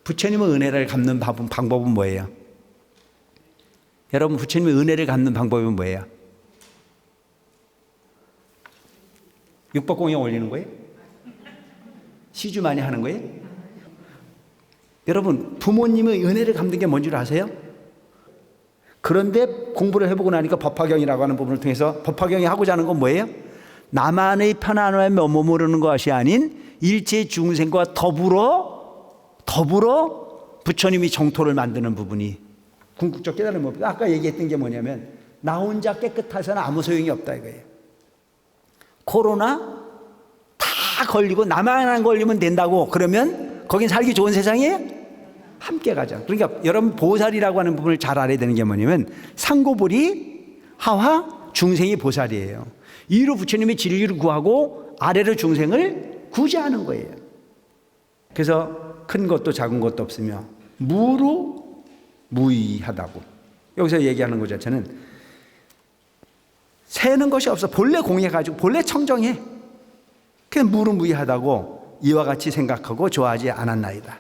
부처님의 은혜를 갚는 방법은 뭐예요? 여러분, 부처님의 은혜를 갚는 방법은 뭐예요? 육법공양 올리는 거예요? 시주 많이 하는 거예요? 여러분, 부모님의 은혜를 갚는 게 뭔 줄 아세요? 그런데 공부를 해보고 나니까 법화경이라고 하는 부분을 통해서 법화경이 하고자 하는 건 뭐예요? 나만의 편안함에 머무르는 것이 아닌 일체 중생과 더불어 부처님이 정토를 만드는 부분이 궁극적 깨달음이 없다. 아까 얘기했던 게 뭐냐면 나 혼자 깨끗해서는 아무 소용이 없다 이거예요. 코로나 다 걸리고 나만 안 걸리면 된다고 그러면 거긴 살기 좋은 세상이에요? 함께 가자. 그러니까 여러분, 보살이라고 하는 부분을 잘 알아야 되는 게 뭐냐면 상고불이 하화 중생이 보살이에요. 위로 부처님이 진리를 구하고 아래로 중생을 구제하는 거예요. 그래서 큰 것도 작은 것도 없으며 무의하다고. 여기서 얘기하는 것 자체는 새는 것이 없어. 본래 공해가지고 본래 청정해. 그냥 무의하다고 이와 같이 생각하고 좋아하지 않았나이다.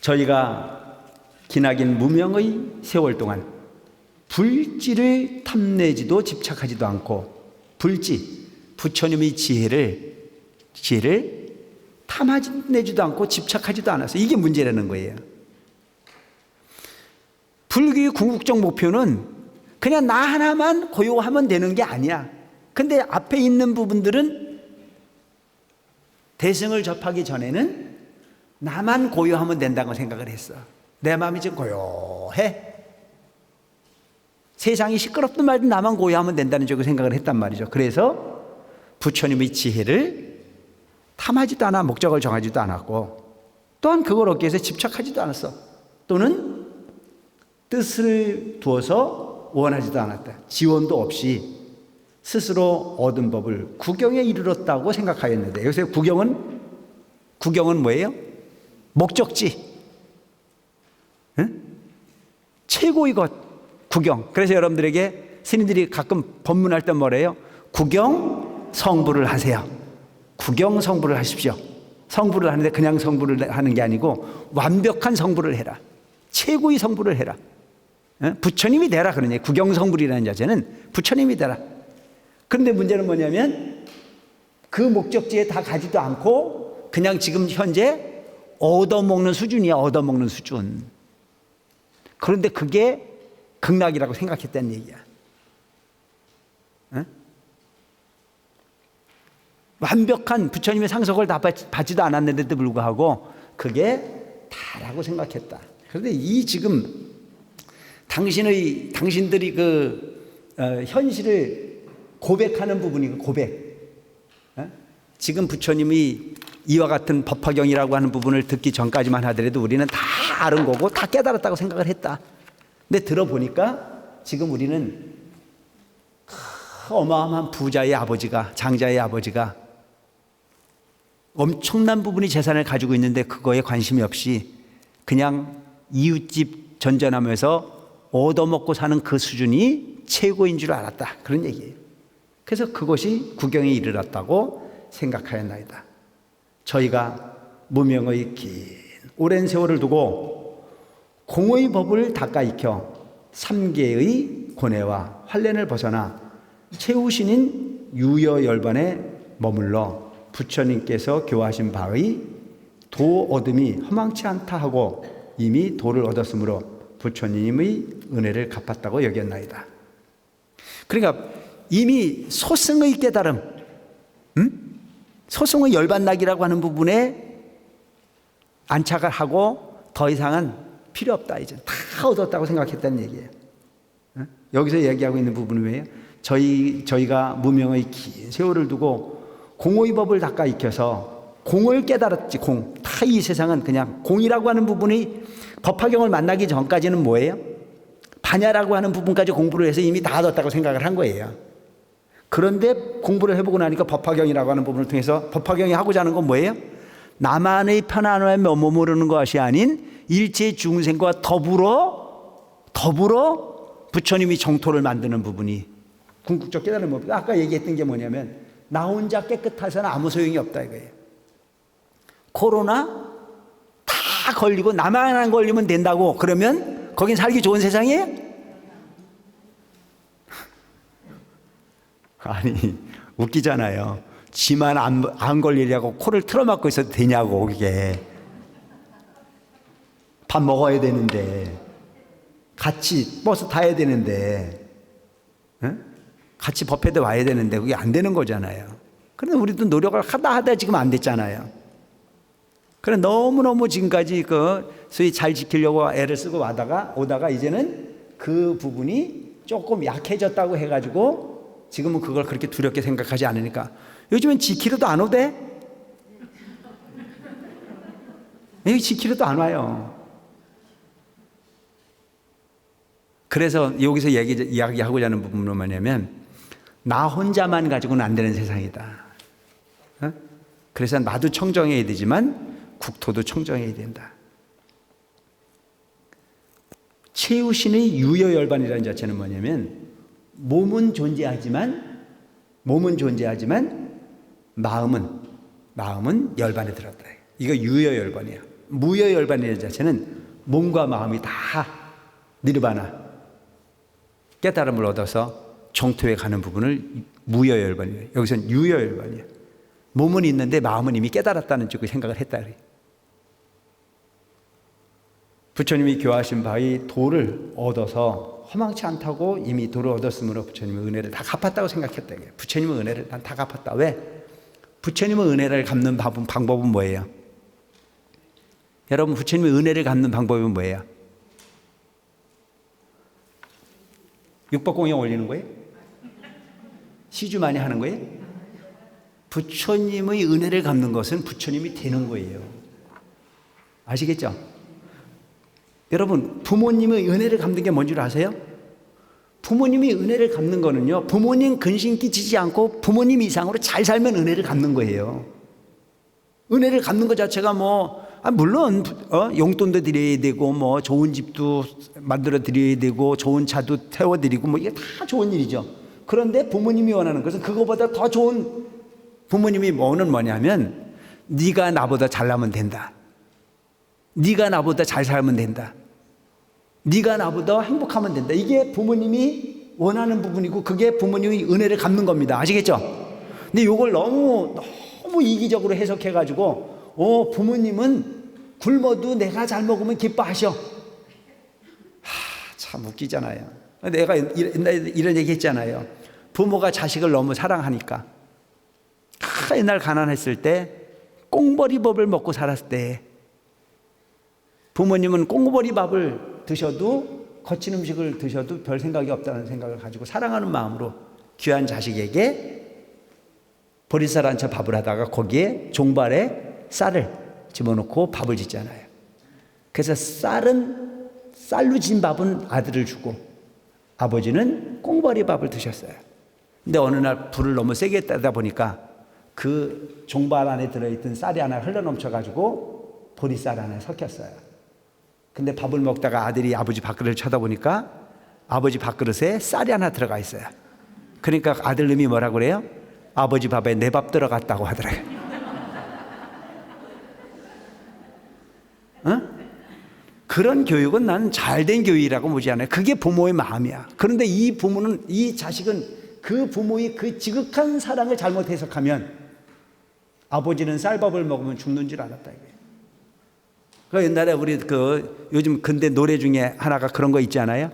저희가 기나긴 무명의 세월 동안 불지를 탐내지도 집착하지도 않고 부처님의 지혜를 탐내지도 않고 집착하지도 않았어. 이게 문제라는 거예요. 불교의 궁극적 목표는 그냥 나 하나만 고요하면 되는 게 아니야. 근데 앞에 있는 부분들은 대승을 접하기 전에는 나만 고요하면 된다고 생각을 했어. 내 마음이 지금 고요해. 세상이 시끄럽든 말든 나만 고요하면 된다는 쪽으로 생각을 했단 말이죠. 그래서 부처님의 지혜를 탐하지도 않아 목적을 정하지도 않았고 또한 그걸 얻기 위해서 집착하지도 않았어. 또는 뜻을 두어서 원하지도 않았다. 지원도 없이 스스로 얻은 법을 구경에 이르렀다고 생각하였는데 여기서 구경은 뭐예요? 목적지. 응? 최고의 것 구경. 그래서 여러분들에게 스님들이 가끔 법문할 때 뭐래요? 구경 성불을 하세요. 구경 성불을 하십시오. 성불을 하는데 그냥 성불을 하는 게 아니고 완벽한 성불을 해라. 최고의 성불을 해라. 부처님이 되라 그러냐. 구경 성불이라는 자체는 부처님이 되라. 그런데 문제는 뭐냐면 그 목적지에 다 가지도 않고 그냥 지금 현재 얻어먹는 수준이야. 얻어먹는 수준. 그런데 그게 극락이라고 생각했다는 얘기야. 응? 완벽한 부처님의 상속을 다 받지도 않았는데도 불구하고 그게 다라고 생각했다. 그런데 이 지금 당신들이 현실을 고백하는 부분이 고백. 지금 부처님이 이와 같은 법화경이라고 하는 부분을 듣기 전까지만 하더라도 우리는 다 아는 거고 다 깨달았다고 생각을 했다. 근데 들어보니까 지금 우리는 어마어마한 부자의 아버지가, 장자의 아버지가 엄청난 부분의 재산을 가지고 있는데 그거에 관심이 없이 그냥 이웃집 전전하면서 얻어먹고 사는 그 수준이 최고인 줄 알았다. 그런 얘기예요. 그래서 그것이 구경에 이르렀다고 생각하였나이다. 저희가 무명의 긴 오랜 세월을 두고 공의 법을 닦아 익혀 삼계의 고뇌와 환련을 벗어나 최후신인 유여열반에 머물러 부처님께서 교하신 바의 도 얻음이 허망치 않다 하고 이미 도를 얻었으므로 부처님의 은혜를 갚았다고 여겼나이다. 그러니까 이미 소승의 깨달음, 소승의 열반락이라고 하는 부분에 안착을 하고 더 이상은 필요 없다. 이제 다 얻었다고 생각했다는 얘기예요. 여기서 얘기하고 있는 부분은 왜요? 저희가 무명의 긴 세월을 두고 공의 법을 닦아 익혀서 공을 깨달았지. 다 이 세상은 그냥 공이라고 하는 부분이 법화경을 만나기 전까지는 뭐예요? 반야라고 하는 부분까지 공부를 해서 이미 다 얻었다고 생각을 한 거예요. 그런데 공부를 해보고 나니까 법화경이라고 하는 부분을 통해서 법화경이 하고자 하는 건 뭐예요? 나만의 편안함에 머무르는 것이 아닌 일체 중생과 더불어 부처님이 정토를 만드는 부분이 궁극적 깨달음이 없다. 아까 얘기했던 게 뭐냐면 나 혼자 깨끗해서는 아무 소용이 없다 이거예요. 코로나 다 걸리고 나만 안 걸리면 된다고 그러면 거긴 살기 좋은 세상이에요? 아니 웃기잖아요. 지만 안 걸리려고 코를 틀어막고 있어도 되냐고. 그게 밥 먹어야 되는데 같이 버스 타야 되는데 같이 법회도 와야 되는데 그게 안 되는 거잖아요. 그런데 우리도 노력을 하다 지금 안 됐잖아요. 그래 너무너무 지금까지 소위 잘 지키려고 애를 쓰고 오다가 이제는 그 부분이 조금 약해졌다고 해가지고 지금은 그걸 그렇게 두렵게 생각하지 않으니까 요즘은 지키려도 안 오대? 여기 지키려도 안 와요. 그래서 여기서 이야기하고자 하는 부분은 뭐냐면 나 혼자만 가지고는 안 되는 세상이다. 그래서 나도 청정해야 되지만 국토도 청정해야 된다. 최우신의 유여열반이라는 자체는 뭐냐면 몸은 존재하지만 마음은 열반에 들었다. 이거 유여열반이야. 무여열반이라는 자체는 몸과 마음이 다 니르바나 깨달음을 얻어서 정토에 가는 부분을 무여열반이에요. 여기서는 유여열반이에요. 몸은 있는데 마음은 이미 깨달았다는 쪽을 생각을 했다. 부처님이 교하신 바의 도를 얻어서 허망치 않다고 이미 도를 얻었으므로 부처님의 은혜를 다 갚았다고 생각했다. 부처님의 은혜를 난 다 갚았다. 왜? 부처님의 은혜를 갚는 방법은 뭐예요? 여러분 부처님의 은혜를 갚는 방법은 뭐예요? 육법공양 올리는 거예요? 시주 많이 하는 거예요? 부처님의 은혜를 갚는 것은 부처님이 되는 거예요. 아시겠죠? 여러분 부모님의 은혜를 갚는 게 뭔 줄 아세요? 부모님이 은혜를 갚는 거는요 부모님 근심 끼치지 않고 부모님 이상으로 잘 살면 은혜를 갚는 거예요. 은혜를 갚는 것 자체가 물론 용돈도 드려야 되고 좋은 집도 만들어 드려야 되고 좋은 차도 태워드리고 이게 다 좋은 일이죠. 그런데 부모님이 원하는 것은 그거보다 더 좋은 부모님이 뭐냐면 네가 나보다 잘나면 된다. 네가 나보다 잘 살면 된다. 네가 나보다 행복하면 된다. 이게 부모님이 원하는 부분이고 그게 부모님이 은혜를 갚는 겁니다. 아시겠죠? 근데 이걸 너무 이기적으로 해석해가지고 부모님은 굶어도 내가 잘 먹으면 기뻐하셔. 참 웃기잖아요. 내가 옛날에 이런 얘기 했잖아요. 부모가 자식을 너무 사랑하니까 옛날 가난했을 때 꽁보리밥을 먹고 살았을 때 부모님은 꽁보리밥을 드셔도 거친 음식을 드셔도 별 생각이 없다는 생각을 가지고 사랑하는 마음으로 귀한 자식에게 보리쌀 한 채 밥을 하다가 거기에 종발에 쌀을 집어넣고 밥을 짓잖아요. 그래서 쌀로 진 밥은 아들을 주고 아버지는 꽁보리밥을 드셨어요. 근데 어느 날 불을 너무 세게 떼다 보니까 그 종발 안에 들어있던 쌀이 하나 흘러넘쳐가지고 보리쌀 안에 섞였어요. 근데 밥을 먹다가 아들이 아버지 밥그릇을 쳐다보니까 아버지 밥그릇에 쌀이 하나 들어가 있어요. 그러니까 아들님이 뭐라고 그래요? 아버지 밥에 내 밥 들어갔다고 하더라고요. 그런 교육은 난 잘된 교육이라고 보지 않아요. 그게 부모의 마음이야. 그런데 이 자식은 그 부모의 그 지극한 사랑을 잘못 해석하면 아버지는 쌀밥을 먹으면 죽는 줄 알았다 이거예요. 그 옛날에 우리 요즘 근대 노래 중에 하나가 그런 거 있지 않아요?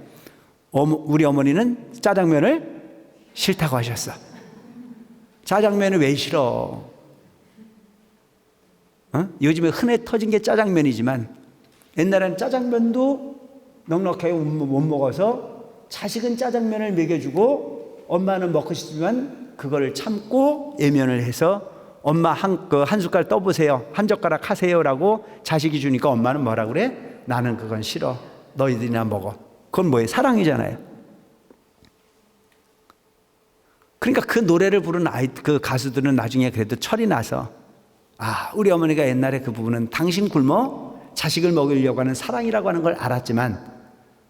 우리 어머니는 짜장면을 싫다고 하셨어. 짜장면을 왜 싫어? 요즘에 흔해 터진 게 짜장면이지만 옛날에는 짜장면도 넉넉하게 못 먹어서 자식은 짜장면을 먹여주고 엄마는 먹고 싶지만 그걸 참고 예면을 해서 엄마 한 숟갈 떠보세요. 한 젓가락 하세요라고 자식이 주니까 엄마는 뭐라 그래? 나는 그건 싫어. 너희들이나 먹어. 그건 뭐예요? 사랑이잖아요. 그러니까 그 노래를 부른 그 가수들은 나중에 그래도 철이 나서 우리 어머니가 옛날에 그 부분은 당신 굶어 자식을 먹이려고 하는 사랑이라고 하는 걸 알았지만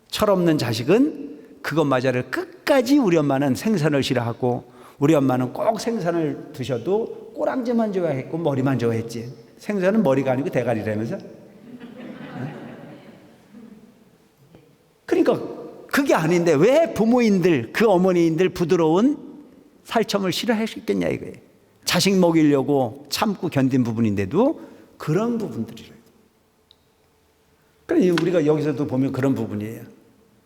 철없는 자식은 그것마저를 끝까지 우리 엄마는 생선을 싫어하고 우리 엄마는 꼭 생선을 드셔도 꼬랑지만 좋아했고 머리만 좋아했지. 생선은 머리가 아니고 대가리라면서. 그러니까 그게 아닌데 왜 부모인들, 그 어머니인들 부드러운 살점을 싫어하셨겠냐 이거예요. 자식 먹이려고 참고 견딘 부분인데도 그런 부분들이래요. 그러니까 우리가 여기서도 보면 그런 부분이에요.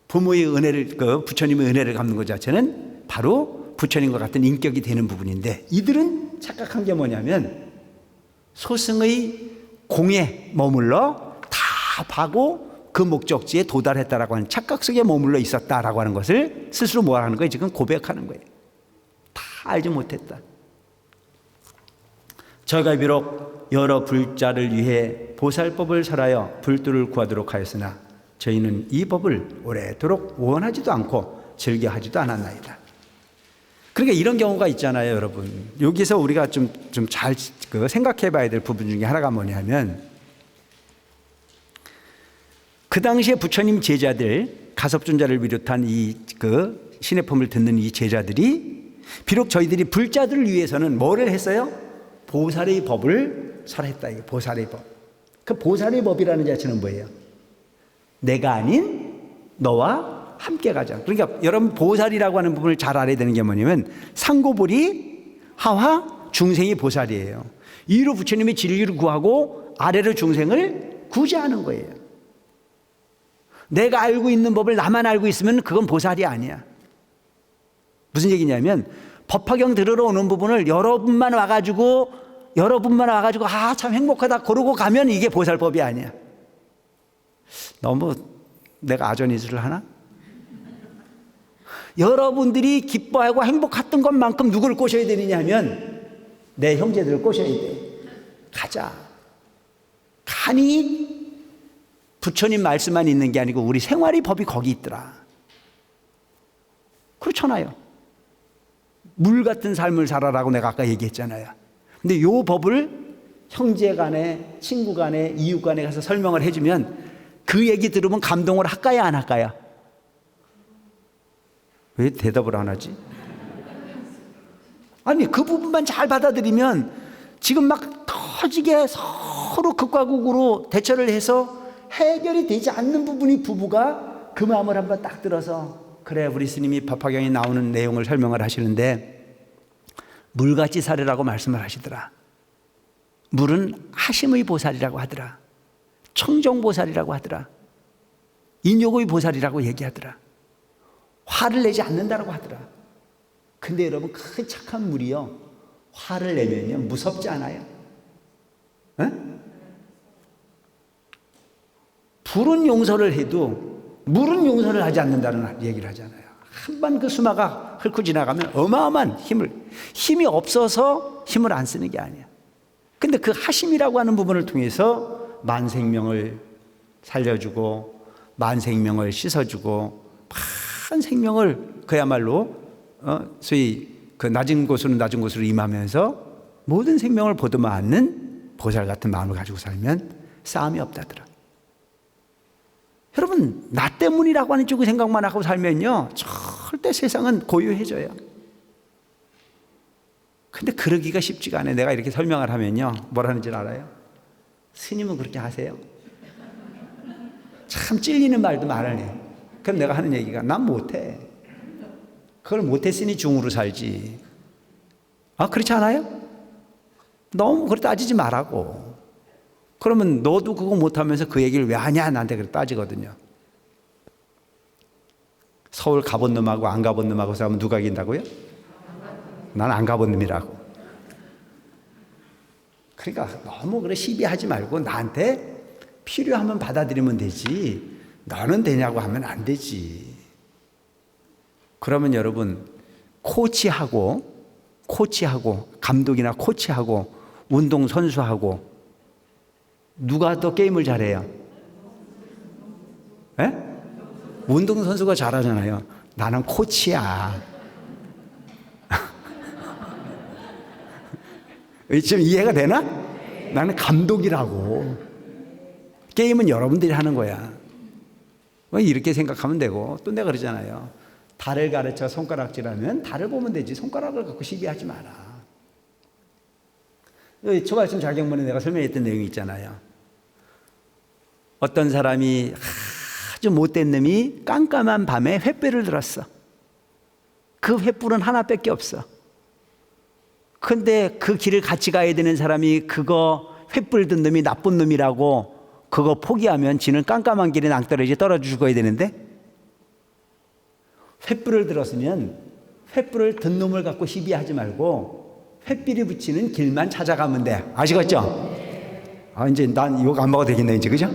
부모의 은혜를, 부처님의 은혜를 갚는 것 자체는 바로 부처님과 같은 인격이 되는 부분인데, 이들은 착각한 게 뭐냐면 소승의 공에 머물러 다 파고 그 목적지에 도달했다라고 하는 착각 속에 머물러 있었다라고 하는 것을 스스로 뭐라 하는 거예요? 지금 고백하는 거예요. 다 알지 못했다. 저희가 비록 여러 불자를 위해 보살법을 설하여 불도를 구하도록 하였으나 저희는 이 법을 오래도록 원하지도 않고 즐겨하지도 않았나이다. 그러니까 이런 경우가 있잖아요, 여러분. 여기서 우리가 좀 잘 생각해 봐야 될 부분 중에 하나가 뭐냐면, 그 당시에 부처님 제자들, 가섭존자를 비롯한 신의 품을 듣는 이 제자들이 비록 저희들이 불자들을 위해서는 뭐를 했어요? 보살의 법을 설했다. 이게 보살의 법. 그 보살의 법이라는 자체는 뭐예요? 내가 아닌 너와 함께 가자. 그러니까 여러분, 보살이라고 하는 부분을 잘 알아야 되는 게 뭐냐면 상고불이 하와 중생이 보살이에요. 위로 부처님이 진리를 구하고 아래로 중생을 구제하는 거예요. 내가 알고 있는 법을 나만 알고 있으면 그건 보살이 아니야. 무슨 얘기냐면 법화경 들으러 오는 부분을 여러분만 와가지고 아, 참 행복하다 그러고 가면 이게 보살법이 아니야. 너무 내가 아전인수를 하나? 여러분들이 기뻐하고 행복했던 것만큼 누구를 꼬셔야 되느냐 하면 내 형제들을 꼬셔야 돼. 가자. 간이 부처님 말씀만 있는 게 아니고 우리 생활의 법이 거기 있더라. 그렇잖아요. 물 같은 삶을 살아라고 내가 아까 얘기했잖아요. 근데 이 법을 형제 간에, 친구 간에, 이웃 간에 가서 설명을 해주면 그 얘기 들으면 감동을 할까요, 안 할까요? 왜 대답을 안 하지? 아니, 그 부분만 잘 받아들이면 지금 막 터지게 서로 극과 극으로 대처를 해서 해결이 되지 않는 부분이 부부가 그 마음을 한번 딱 들어서, 그래, 우리 스님이 법화경에 나오는 내용을 설명을 하시는데 물같이 살으라고 말씀을 하시더라. 물은 하심의 보살이라고 하더라. 청정보살이라고 하더라. 인욕의 보살이라고 얘기하더라. 화를 내지 않는다라고 하더라. 근데 여러분, 그 착한 물이요, 화를 내면요 무섭지 않아요? 에? 불은 용서를 해도 물은 용서를 하지 않는다는 얘기를 하잖아요. 한 번 그 수마가 훑고 지나가면 어마어마한 힘이 없어서 힘을 안 쓰는 게 아니야. 근데 그 하심이라고 하는 부분을 통해서 만생명을 살려주고 만생명을 씻어주고 한 생명을 그야말로 소위 그 낮은 곳으로 임하면서 모든 생명을 보듬어 안는 보살 같은 마음을 가지고 살면 싸움이 없다더라. 여러분, 나 때문이라고 하는 쪽의 생각만 하고 살면요 절대 세상은 고요해져요. 근데 그러기가 쉽지가 않아요. 내가 이렇게 설명을 하면요 뭐라는지 알아요? 스님은 그렇게 하세요? 참 찔리는 말도 많으네. 그럼 내가 하는 얘기가, 난 못해. 그걸 못했으니 중으로 살지. 아, 그렇지 않아요? 너무 그렇게 따지지 말라고. 그러면 너도 그거 못하면서 그 얘기를 왜 하냐 나한테 그렇게 따지거든요. 서울 가본 놈하고 안 가본 놈하고 싸우면 누가 이긴다고요? 난 안 가본 놈이라고. 그러니까 너무 그래 시비하지 말고 나한테 필요하면 받아들이면 되지, 너는 되냐고 하면 안 되지. 그러면 여러분, 코치하고 감독이나 코치하고 운동선수하고 누가 더 게임을 잘해요? 에? 운동선수가 잘하잖아요. 나는 코치야. 지금 이해가 되나? 나는 감독이라고. 게임은 여러분들이 하는 거야. 이렇게 생각하면 되고, 또 내가 그러잖아요. 달을 가르쳐 손가락질하면 달을 보면 되지 손가락을 갖고 시비하지 마라. 초발심 자경문에 내가 설명했던 내용이 있잖아요. 어떤 사람이 아주 못된 놈이 깜깜한 밤에 횃불을 들었어. 그 횃불은 하나밖에 없어. 근데 그 길을 같이 가야 되는 사람이 그거 횃불 든 놈이 나쁜 놈이라고 그거 포기하면 지는 깜깜한 길에 낭떠러지 떨어져 죽어야 되는데, 횃불을 들었으면 횃불을 든 놈을 갖고 시비하지 말고 횃불이 붙이는 길만 찾아가면 돼. 아시겠죠? 이제 난 이거 안 먹어도 되겠네, 이제, 그죠?